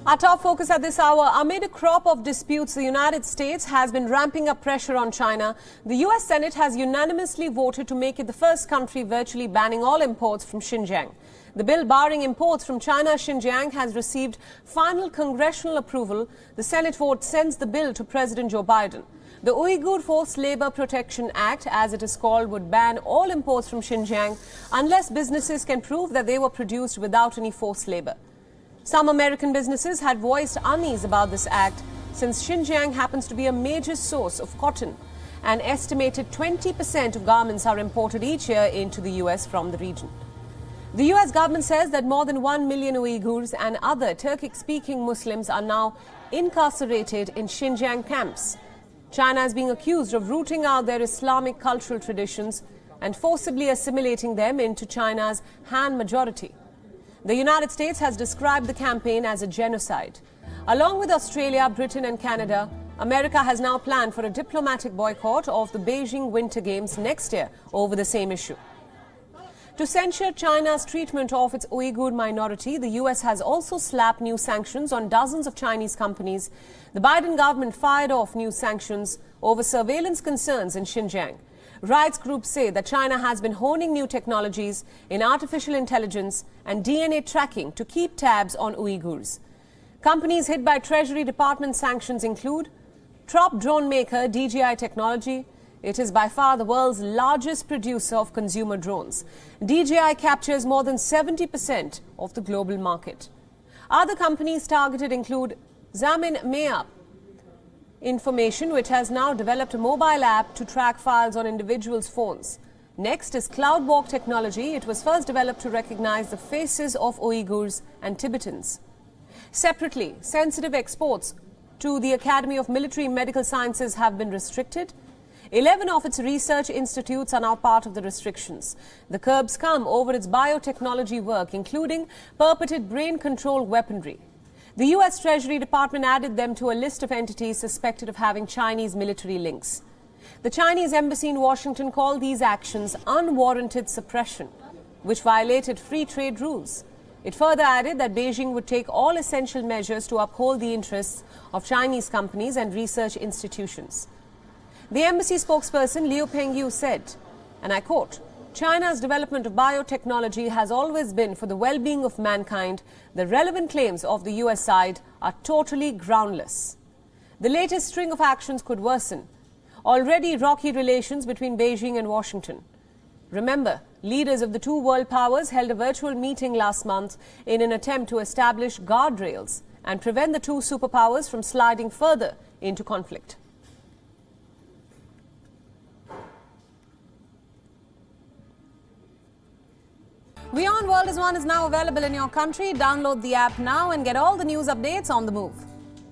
Our top focus at this hour: amid a crop of disputes, the United States has been ramping up pressure on China. The US Senate has unanimously voted to make it the first country virtually banning all imports from Xinjiang. The bill barring imports from China's Xinjiang has received final congressional approval. The Senate vote sends the bill to President Joe Biden. The Uighur Forced Labor Protection Act, as it is called, would ban all imports from Xinjiang unless businesses can prove that they were produced without any forced labor. Some American businesses had voiced unease about this act, since Xinjiang happens to be a major source of cotton. An estimated 20% of garments are imported each year into the US from the region. The US government says that more than 1 million Uighurs and other Turkic-speaking Muslims are now incarcerated in Xinjiang camps. China is being accused of rooting out their Islamic cultural traditions and forcibly assimilating them into China's Han majority. The United States has described the campaign as a genocide. Along with Australia, Britain and Canada, America has now planned for a diplomatic boycott of the Beijing Winter Games next year over the same issue. To censure China's treatment of its Uighur minority, the US has also slapped new sanctions on dozens of Chinese companies. The Biden government fired off new sanctions over surveillance concerns in Xinjiang. Rights groups say that China has been honing new technologies in artificial intelligence and DNA tracking to keep tabs on Uyghurs. Companies hit by Treasury Department sanctions include top drone maker DJI Technology. It is by far the world's largest producer of consumer drones. DJI captures more than 70% of the global market. Other companies targeted include Zamin Mea Information, which has now developed a mobile app to track files on individuals' phones. Next is CloudWalk Technology. It was first developed to recognize the faces of Uyghurs and Tibetans. Separately, sensitive exports to the Academy of Military and Medical Sciences have been restricted. 11 of its research institutes are now part of the restrictions. The curbs come over its biotechnology work, including purported brain-controlled weaponry. The US Treasury Department added them to a list of entities suspected of having Chinese military links. The Chinese embassy in Washington called these actions unwarranted suppression, which violated free trade rules. It further added that Beijing would take all essential measures to uphold the interests of Chinese companies and research institutions. The embassy spokesperson Liu Pengyu said, and I quote, "China's development of biotechnology has always been for the well-being of mankind. The relevant claims of the US side are totally groundless." The latest string of actions could worsen already rocky relations between Beijing and Washington. Remember, leaders of the two world powers held a virtual meeting last month in an attempt to establish guardrails and prevent the two superpowers from sliding further into conflict. WION World is now available in your country. Download the app now and get all the news updates on the move.